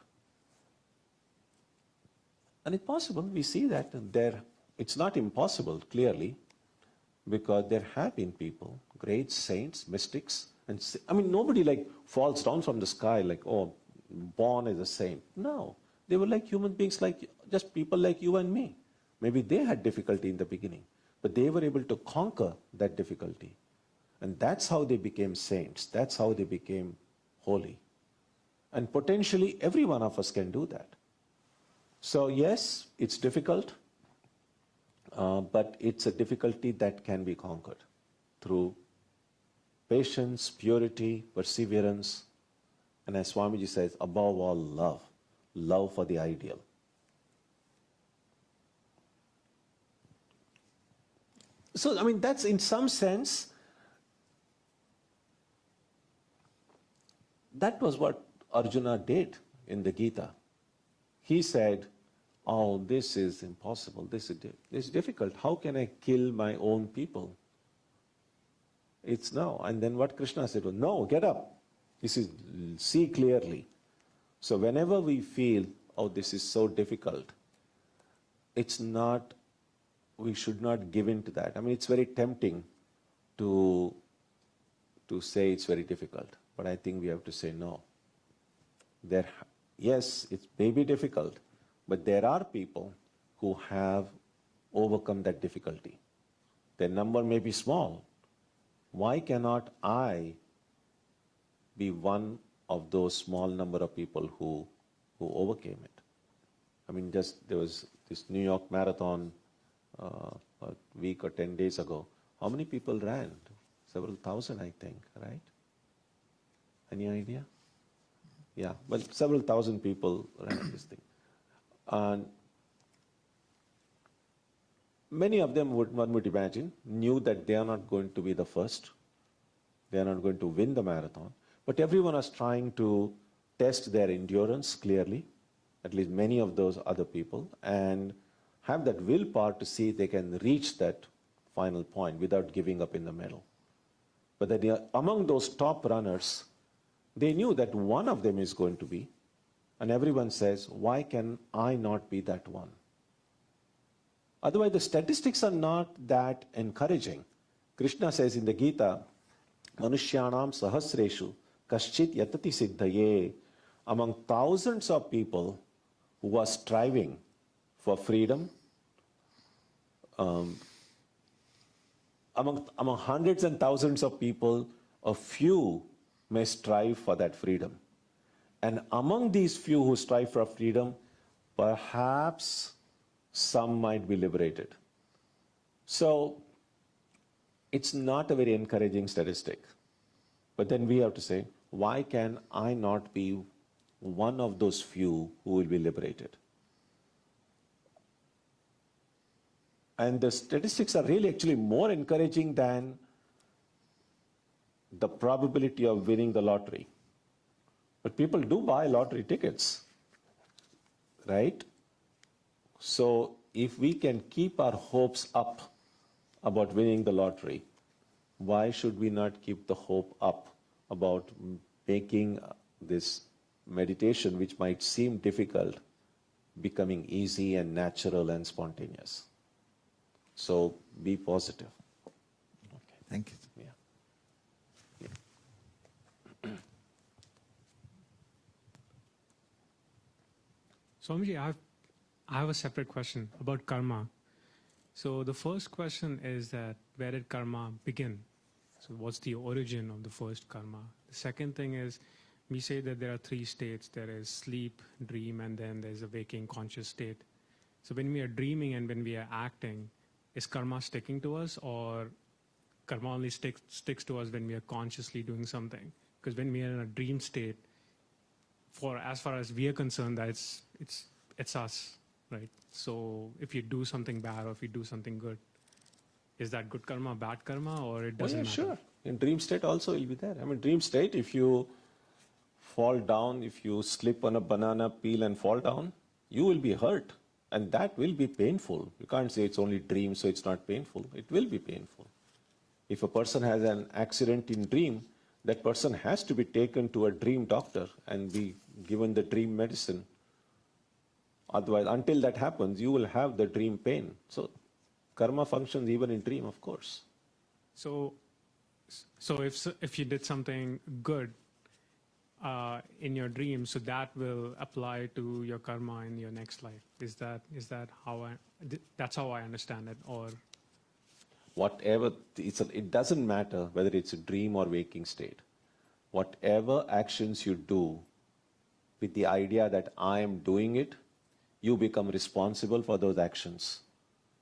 Speaker 1: And it's possible, we see that there, it's not impossible, clearly, because there have been people, great saints, mystics, and nobody like falls down from the sky like, oh, born as a saint. No, they were like human beings, like just people like you and me. Maybe they had difficulty in the beginning, but they were able to conquer that difficulty. And that's how they became saints. That's how they became holy. And potentially every one of us can do that. So yes, it's difficult, but it's a difficulty that can be conquered through patience, purity, perseverance, and as Swamiji says, above all, love for the ideal. So, that's in some sense, that was what Arjuna did in the Gita. He said, oh, this is impossible, this is difficult. How can I kill my own people? It's no. And then what Krishna said was, no, get up. This is, see clearly. So whenever we feel, oh, this is so difficult, it's not, we should not give in to that. It's very tempting to say it's very difficult, but I think we have to say no. Yes, it may be difficult, but there are people who have overcome that difficulty. Their number may be small. Why cannot I be one of those small number of people who overcame it? There was this New York Marathon a week or 10 days ago. How many people ran? Several thousand, I think, right? Any idea? Yeah, well, several thousand people ran this thing. And many of them, one would imagine, knew that they are not going to be the first. They are not going to win the marathon. But everyone was trying to test their endurance clearly, at least many of those other people, and have that willpower to see if they can reach that final point without giving up in the middle. But then among those top runners, they knew that one of them is going to be, and everyone says, why can I not be that one? Otherwise, the statistics are not that encouraging. Krishna says in the Gita, Manushyanam sahasreshu kaschit yatati siddhaye. Among thousands of people who are striving for freedom, among hundreds and thousands of people, a few may strive for that freedom. And among these few who strive for freedom, perhaps some might be liberated. So it's not a very encouraging statistic. But then we have to say, why can I not be one of those few who will be liberated? And the statistics are really actually more encouraging than the probability of winning the lottery. But people do buy lottery tickets, right? So if we can keep our hopes up about winning the lottery, why should we not keep the hope up about making this meditation, which might seem difficult, becoming easy and natural and spontaneous? So be positive. Okay.
Speaker 3: Thank you.
Speaker 1: Yeah.
Speaker 4: Swamiji, I have a separate question about karma. So the first question is that where did karma begin? So what's the origin of the first karma? The second thing is, we say that there are three states. There is sleep, dream, and then there's a waking conscious state. So when we are dreaming and when we are acting, is karma sticking to us, or karma only sticks to us when we are consciously doing something? Because when we are in a dream state, for as far as we are concerned, that it's us, right? So if you do something bad or if you do something good, is that good karma, bad karma, or it doesn't matter?
Speaker 1: Sure. In dream state also will be there. I mean, dream state, if you fall down, if you slip on a banana peel and fall down, you will be hurt. And that will be painful. You can't say it's only dream, so it's not painful. It will be painful. If a person has an accident in dream, that person has to be taken to a dream doctor and be given the dream medicine. Otherwise, until that happens, you will have the dream pain. So karma functions even in dream, of course.
Speaker 4: So if you did something good in your dream, so that will apply to your karma in your next life. Is that how that's how I understand it, or?
Speaker 1: Whatever, it doesn't matter whether it's a dream or waking state. Whatever actions you do with the idea that I am doing it, you become responsible for those actions.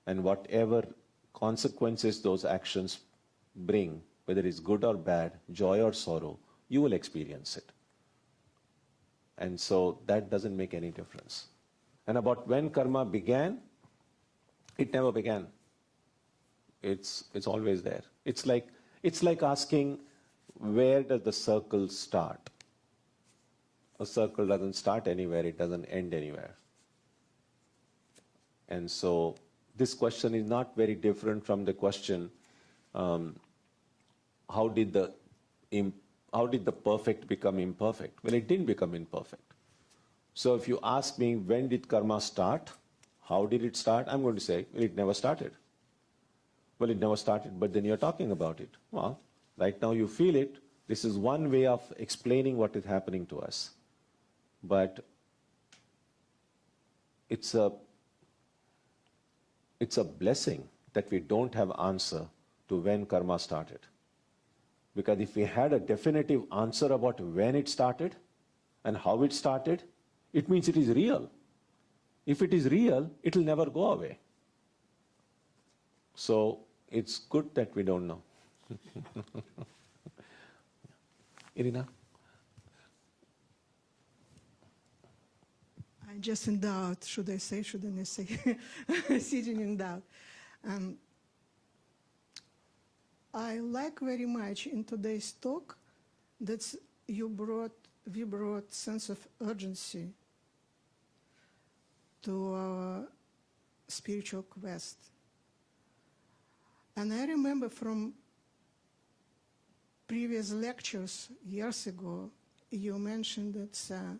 Speaker 1: And whatever consequences those actions bring, whether it's good or bad, joy or sorrow, you will experience it. And so that doesn't make any difference. And about when karma began, it never began. It's always there. It's like asking, where does the circle start? A circle doesn't start anywhere, it doesn't end anywhere. And so this question is not very different from the question, how did the perfect become imperfect? Well, it didn't become imperfect. So if you ask me, when did karma start? How did it start? I'm going to say, well, it never started. Well, it never started, but then you're talking about it. Well, right now you feel it. This is one way of explaining what is happening to us. But it's a blessing that we don't have answer to when karma started. Because if we had a definitive answer about when it started and how it started, it means it is real. If it is real, it will never go away. So it's good that we don't know. Irina?
Speaker 5: I'm just in doubt. Should I say, shouldn't I say? Sitting in doubt. I like very much in today's talk that we brought sense of urgency to our spiritual quest. And I remember from previous lectures years ago, you mentioned that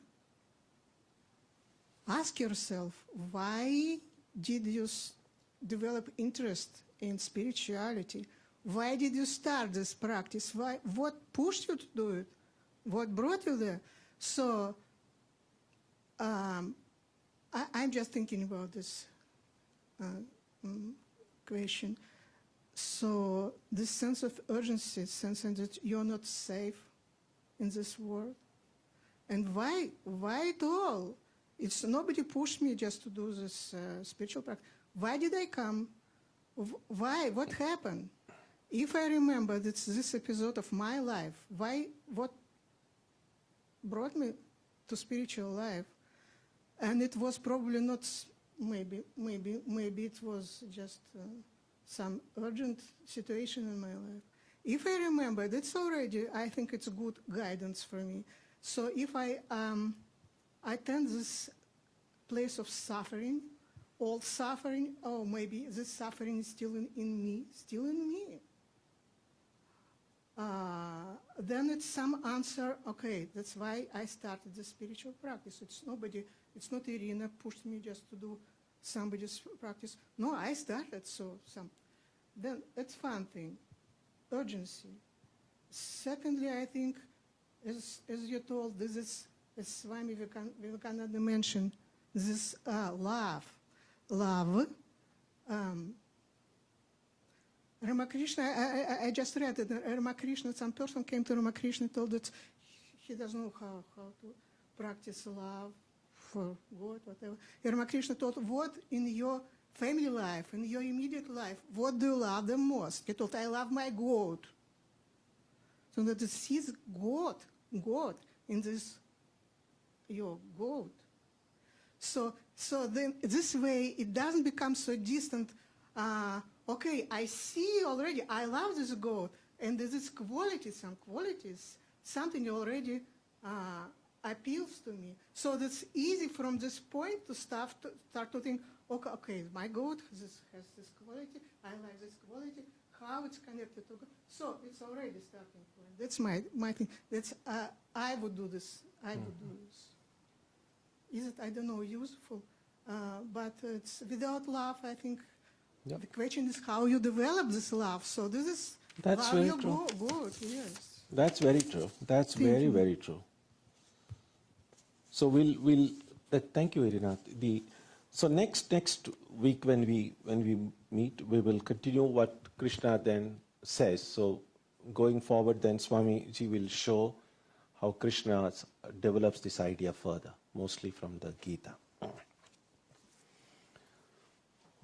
Speaker 5: ask yourself, why did you develop interest in spirituality? Why did you start this practice? What pushed you to do it? What brought you there? So I'm just thinking about this question. So this sense of urgency, sense that you're not safe in this world. And why at all? It's nobody pushed me just to do this spiritual practice. Why did I come? Why? What happened? If I remember this episode of my life, what brought me to spiritual life? And it was probably not, maybe it was just some urgent situation in my life. If I remember, that's already, I think it's a good guidance for me. So if I attend this place of suffering, all suffering, oh, maybe this suffering is still in me, still in me. Then it's some answer, okay, that's why I started the spiritual practice. It's not Irina pushed me just to do somebody's practice. No, I started, then that's one thing, urgency. Secondly, I think, as you told, this is, as Swami Vivekananda mentioned, this love. Ramakrishna, I just read it. Ramakrishna, some person came to Ramakrishna and told that he doesn't know how to practice love for God, whatever. Ramakrishna told, what in your family life, in your immediate life, what do you love the most? He told, I love my goat. So that it sees God in this, your goat. So then this way it doesn't become so distant. Okay, I see already, I love this goat, and there's this quality, some qualities, something already appeals to me. So that's easy from this point to start to think, okay, my goat has this quality, I like this quality, how it's connected to God. So it's already starting point. That's my thing. That's I would do this. I would do this. Is it, I don't know, useful? But it's without love, I think. Yep. The question is how you develop this love. So this is
Speaker 1: that's
Speaker 5: how
Speaker 1: very
Speaker 5: you
Speaker 1: true.
Speaker 5: Go. Yes.
Speaker 1: That's very true. That's very, very true. So we'll thank you, Irina. So next week when we meet, we will continue what Krishna then says. So going forward, then Swamiji will show how Krishna develops this idea further, mostly from the Gita.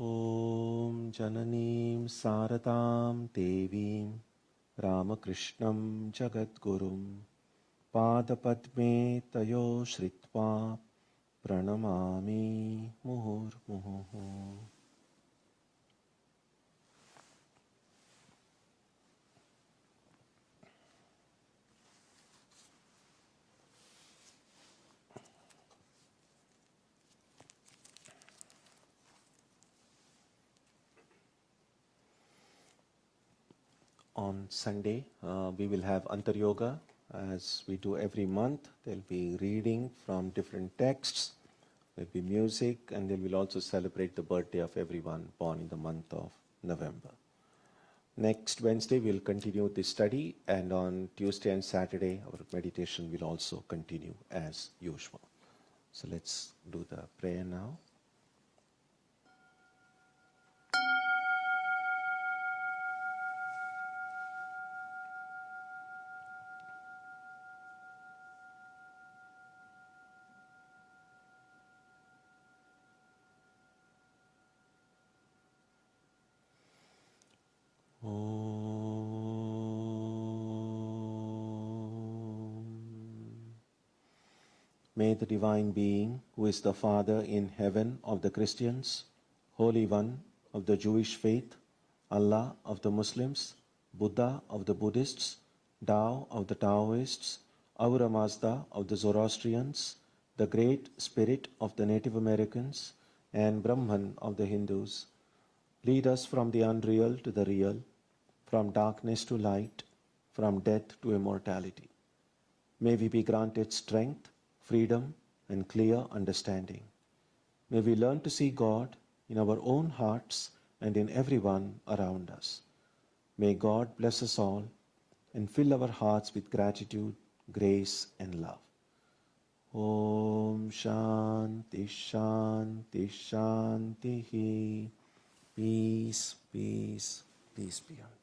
Speaker 1: Om Jananim Saratam Devim Ramakrishnam Jagadgurum Padapadme Tayo Shritva Pranamami Muhurmuhu. On Sunday, we will have Antar Yoga, as we do every month. There will be reading from different texts, there will be music, and they will also celebrate the birthday of everyone born in the month of November. Next Wednesday, we will continue this study, and on Tuesday and Saturday, our meditation will also continue as usual. So let's do the prayer now. May the Divine Being, who is the Father in heaven of the Christians, Holy One of the Jewish faith, Allah of the Muslims, Buddha of the Buddhists, Tao of the Taoists, Ahura Mazda of the Zoroastrians, the Great Spirit of the Native Americans, and Brahman of the Hindus, lead us from the unreal to the real, from darkness to light, from death to immortality. May we be granted strength, freedom, and clear understanding. May we learn to see God in our own hearts and in everyone around us. May God bless us all and fill our hearts with gratitude, grace, and love. Om Shanti Shanti Shanti. Peace, peace, peace be unto you.